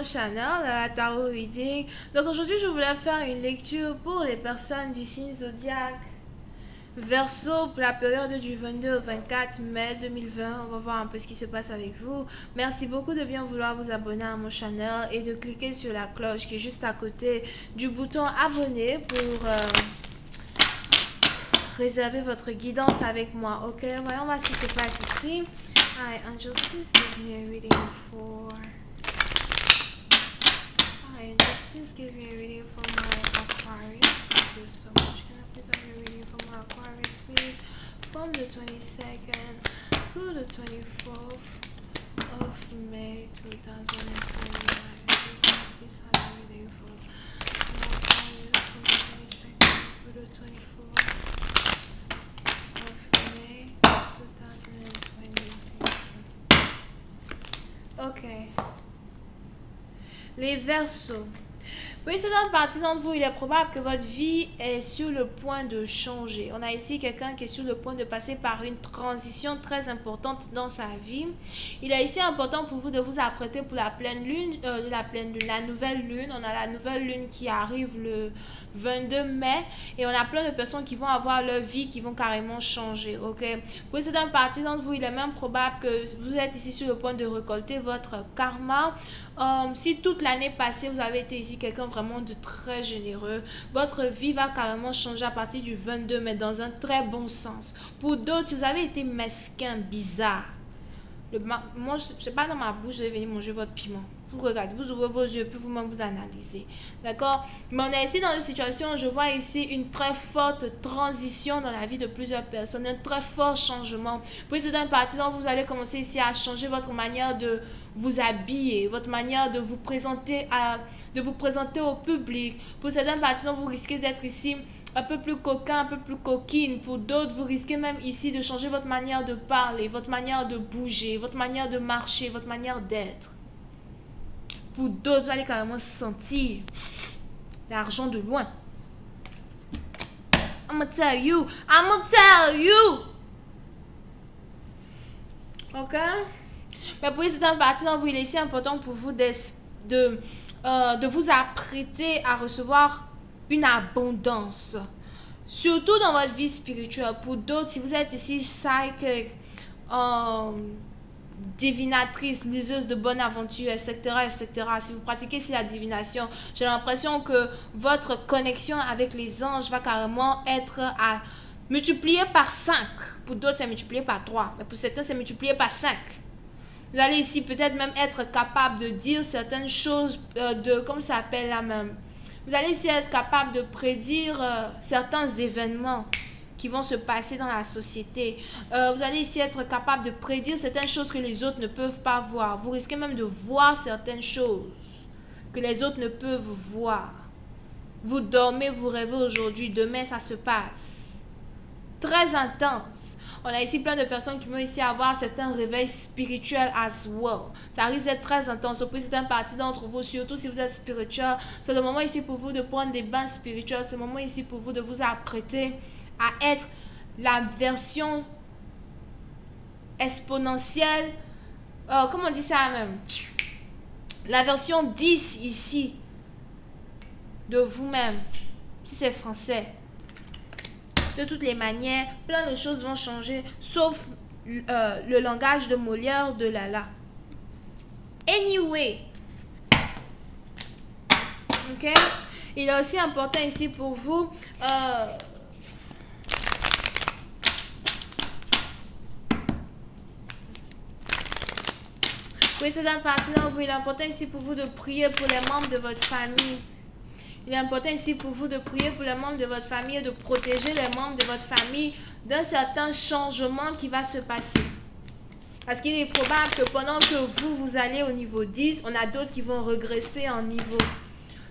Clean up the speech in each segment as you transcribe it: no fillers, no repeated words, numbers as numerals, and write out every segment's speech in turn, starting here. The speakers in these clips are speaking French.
channel, la Tarot Reading. Donc aujourd'hui, je voulais faire une lecture pour les personnes du signe zodiaque Verseau pour la période du 22 au 24 mai 2020. On va voir un peu ce qui se passe avec vous. Merci beaucoup de bien vouloir vous abonner à mon channel et de cliquer sur la cloche qui est juste à côté du bouton abonner pour réserver votre guidance avec moi. Ok, voyons voir ce qui se passe ici. Hi, angels, please give me a reading for... Hi, angels, please give me a reading for my Aquarius. Thank you so much. Can I please have a reading for my Aquarius, please? From the 22nd through the 24th of May 2021. Please have a reading for my Aquarius from the 22nd through the 24th of May 2023. Ok. Les Verseaux. Oui, c'est dans une partie d'entre vous, il est probable que votre vie est sur le point de changer. On a ici quelqu'un qui est sur le point de passer par une transition très importante dans sa vie. Il est ici important pour vous de vous apprêter pour la pleine lune, la nouvelle lune. On a la nouvelle lune qui arrive le 22 mai et on a plein de personnes qui vont avoir leur vie qui vont carrément changer, ok? Oui, c'est dans une partie d'entre vous, il est même probable que vous êtes ici sur le point de récolter votre karma. Si toute l'année passée, vous avez été ici quelqu'un vraiment de très généreux, votre vie va carrément changer à partir du 22 mai dans un très bon sens. Pour d'autres, si vous avez été mesquin, bizarre, moi, je sais pas, dans ma bouche, je vais venir manger votre piment. Vous regardez, vous ouvrez vos yeux, puis vous-même vous analysez. D'accord? Mais on est ici dans une situation, je vois ici une très forte transition dans la vie de plusieurs personnes, un très fort changement. Puis c'est dans une partie dont vous allez commencer ici à changer votre manière de vous habiller, votre manière de vous présenter au public. Pour certaines parties dont vous risquez d'être ici un peu plus coquin, un peu plus coquine. Pour d'autres, vous risquez même ici de changer votre manière de parler, votre manière de bouger, votre manière de marcher, votre manière d'être. Pour d'autres, vous allez carrément sentir l'argent de loin. I'm gonna tell you. I'm gonna tell you. Ok? Mais pour c'est un parti dont vous, il est ici important pour vous de vous apprêter à recevoir une abondance. Surtout dans votre vie spirituelle. Pour d'autres, si vous êtes ici psychic, divinatrice, liseuse de bonne aventure, etc., etc. Si vous pratiquez ici la divination, j'ai l'impression que votre connexion avec les anges va carrément être à multiplier par 5. Pour d'autres, c'est multiplié par 3. Mais pour certains, c'est multiplié par 5. Vous allez ici peut-être même être capable de dire certaines choses, comment ça s'appelle là même. Vous allez ici être capable de prédire certains événements qui vont se passer dans la société. Vous allez ici être capable de prédire certaines choses que les autres ne peuvent pas voir. Vous risquez même de voir certaines choses que les autres ne peuvent voir. Vous dormez, vous rêvez aujourd'hui, demain ça se passe. Très intense. On a ici plein de personnes qui vont ici avoir certains réveils spirituels as well. Ça risque d'être très intense. Pour certaines parties d'entre vous, surtout si vous êtes spirituel, c'est le moment ici pour vous de prendre des bains spirituels. C'est le moment ici pour vous de vous apprêter à être la version exponentielle, comment on dit ça même, la version 10 ici de vous-même, si c'est français. De toutes les manières, plein de choses vont changer, sauf le langage de Molière de Lala. Anyway, ok, il est aussi important ici pour vous oui, c'est un parti dans vous. Il est important ici pour vous de prier pour les membres de votre famille. Il est important ici pour vous de prier pour les membres de votre famille et de protéger les membres de votre famille d'un certain changement qui va se passer. Parce qu'il est probable que pendant que vous allez au niveau 10, on a d'autres qui vont regresser en niveau.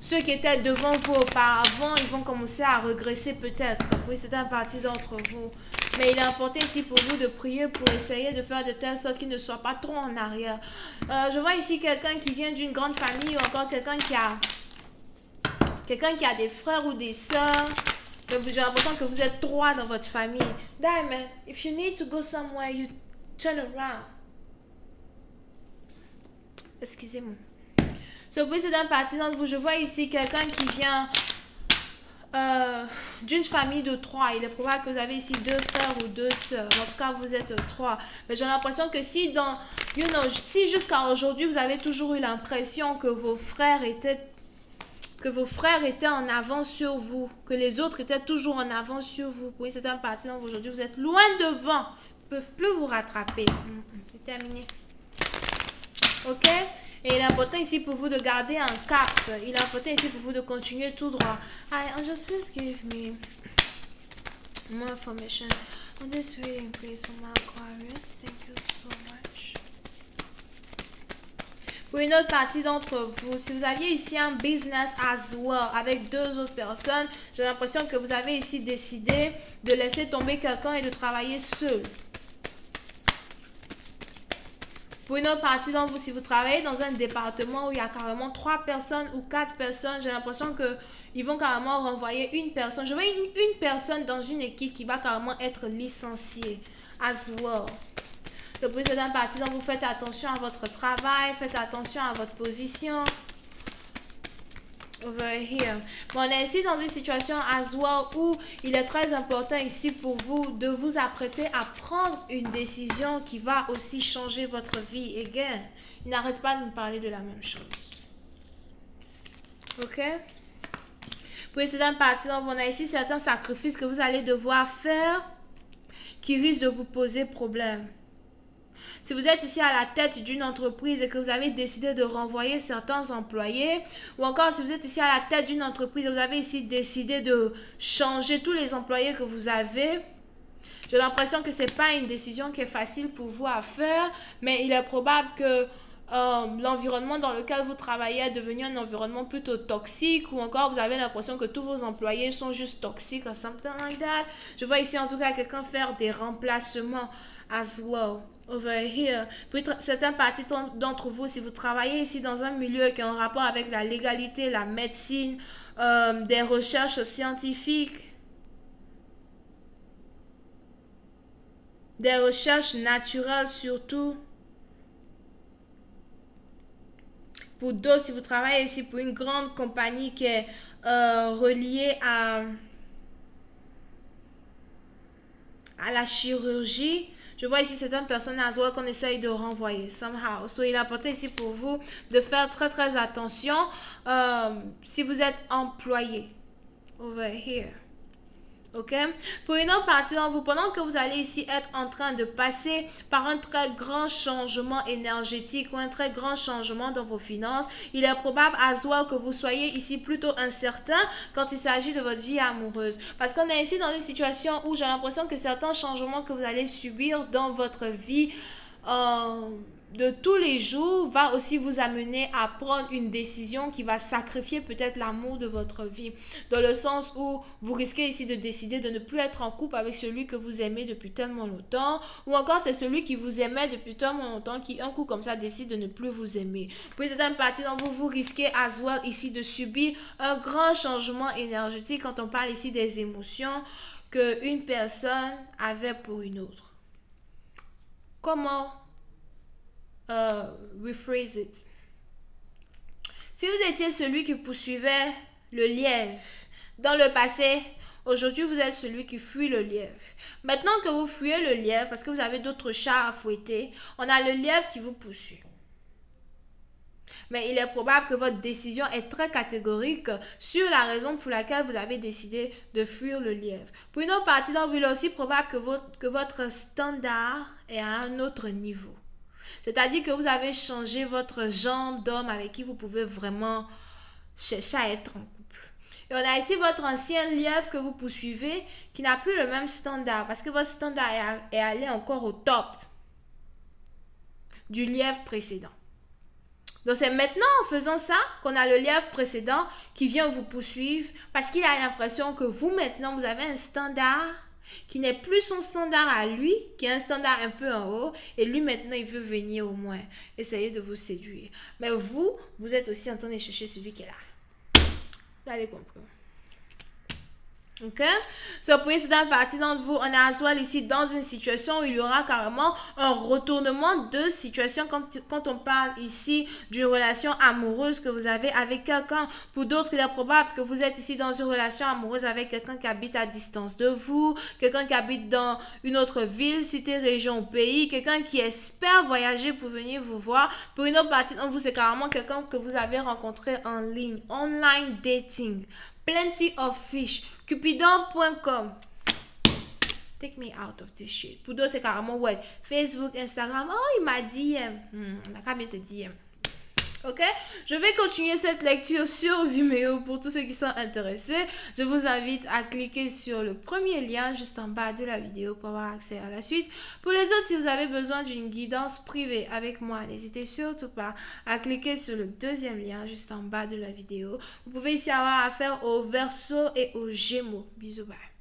Ceux qui étaient devant vous auparavant, ils vont commencer à regresser peut-être. Oui, c'est un parti d'entre vous. Mais il est important ici pour vous de prier pour essayer de faire de telle sorte qu'il ne soit pas trop en arrière. Je vois ici quelqu'un qui vient d'une grande famille ou encore quelqu'un qui a des frères ou des sœurs. J'ai l'impression que vous êtes 3 dans votre famille. Diamond, if you need to go somewhere, you turn around. Excusez-moi. Pour cette partie d'entre vous, je vois ici quelqu'un qui vient d'une famille de 3. Il est probable que vous avez ici 2 frères ou 2 sœurs. En tout cas, vous êtes 3. Mais j'ai l'impression que si si jusqu'à aujourd'hui, vous avez toujours eu l'impression que vos frères étaient en avance sur vous, que les autres étaient toujours en avance sur vous. Pour une certaine partie, donc aujourd'hui, vous êtes loin devant. Ils ne peuvent plus vous rattraper. C'est terminé. Ok? Et il est important ici pour vous de garder un cap. Il est important ici pour vous de continuer tout droit. Hi, just please give me more information on this reading, please, for my Aquarius. Thank you so much. Pour une autre partie d'entre vous, si vous aviez ici un business as well avec 2 autres personnes, j'ai l'impression que vous avez ici décidé de laisser tomber quelqu'un et de travailler seul. Pour une autre partie d'entre vous, si vous travaillez dans un département où il y a carrément 3 personnes ou 4 personnes, j'ai l'impression qu'ils vont carrément renvoyer une personne. Je vois une personne dans une équipe qui va carrément être licenciée as well. Pour cette partie d'entre vous, faites attention à votre travail, faites attention à votre position. Over here. Bon, on est ici dans une situation as well où il est très important ici pour vous de vous apprêter à prendre une décision qui va aussi changer votre vie. Again, il n'arrête pas de nous parler de la même chose. Ok? Pour cette partie, donc, on a ici certains sacrifices que vous allez devoir faire qui risquent de vous poser problème. Si vous êtes ici à la tête d'une entreprise et que vous avez décidé de renvoyer certains employés, ou encore si vous êtes ici à la tête d'une entreprise et vous avez ici décidé de changer tous les employés que vous avez, j'ai l'impression que ce n'est pas une décision qui est facile pour vous à faire, mais il est probable que l'environnement dans lequel vous travaillez est devenu un environnement plutôt toxique, ou encore vous avez l'impression que tous vos employés sont juste toxiques or something like that. Je vois ici en tout cas quelqu'un faire des remplacements as well. Over here. Pour certaines parties d'entre vous, si vous travaillez ici dans un milieu qui est en rapport avec la légalité, la médecine, des recherches scientifiques, des recherches naturelles surtout. Pour d'autres, si vous travaillez ici pour une grande compagnie qui est reliée à la chirurgie, je vois ici certaines personnes à soi qu'on essaye de renvoyer somehow. So, il est important ici pour vous de faire très très attention si vous êtes employé. Over here. Ok? Pour une autre partie d'entre vous, pendant que vous allez ici être en train de passer par un très grand changement énergétique ou un très grand changement dans vos finances, il est probable à soi que vous soyez ici plutôt incertain quand il s'agit de votre vie amoureuse. Parce qu'on est ici dans une situation où j'ai l'impression que certains changements que vous allez subir dans votre vie de tous les jours va aussi vous amener à prendre une décision qui va sacrifier peut-être l'amour de votre vie. Dans le sens où vous risquez ici de décider de ne plus être en couple avec celui que vous aimez depuis tellement longtemps. Ou encore c'est celui qui vous aimait depuis tellement longtemps qui un coup comme ça décide de ne plus vous aimer. Puis c'est une partie dont vous risquez as well ici de subir un grand changement énergétique quand on parle ici des émotions qu'une personne avait pour une autre. Comment rephrase it? Si vous étiez celui qui poursuivait le lièvre dans le passé, aujourd'hui vous êtes celui qui fuit le lièvre. Maintenant que vous fuyez le lièvre parce que vous avez d'autres chats à fouetter, on a le lièvre qui vous poursuit. Mais il est probable que votre décision est très catégorique sur la raison pour laquelle vous avez décidé de fuir le lièvre. Pour une autre partie d'entre vous, il est aussi probable que votre standard est à un autre niveau. C'est-à-dire que vous avez changé votre genre d'homme avec qui vous pouvez vraiment chercher à être en couple. Et on a ici votre ancien lièvre que vous poursuivez qui n'a plus le même standard parce que votre standard est allé encore au top du lièvre précédent. Donc c'est maintenant en faisant ça qu'on a le lièvre précédent qui vient vous poursuivre parce qu'il a l'impression que vous maintenant vous avez un standard qui n'est plus son standard à lui, qui est un standard un peu en haut, et lui maintenant il veut venir au moins essayer de vous séduire. Mais vous êtes aussi en train de chercher celui qui est là. Vous avez compris. Ok? So, pour certaines parties d'entre vous, on est à soi ici dans une situation où il y aura carrément un retournement de situation quand on parle ici d'une relation amoureuse que vous avez avec quelqu'un. Pour d'autres, il est probable que vous êtes ici dans une relation amoureuse avec quelqu'un qui habite à distance de vous, quelqu'un qui habite dans une autre ville, cité, région ou pays, quelqu'un qui espère voyager pour venir vous voir. Pour une autre partie d'entre vous, c'est carrément quelqu'un que vous avez rencontré en ligne, online dating. Plenty of fish. Cupidon.com. Take me out of this shit. Pour d'autres, c'est carrément ouais. Facebook, Instagram. Oh, il m'a dit. On a qu'à bien te dire. Ok, je vais continuer cette lecture sur Vimeo pour tous ceux qui sont intéressés. Je vous invite à cliquer sur le premier lien juste en bas de la vidéo pour avoir accès à la suite. Pour les autres, si vous avez besoin d'une guidance privée avec moi, n'hésitez surtout pas à cliquer sur le deuxième lien juste en bas de la vidéo. Vous pouvez ici avoir affaire au Verseau et aux Gémeaux. Bisous, bye.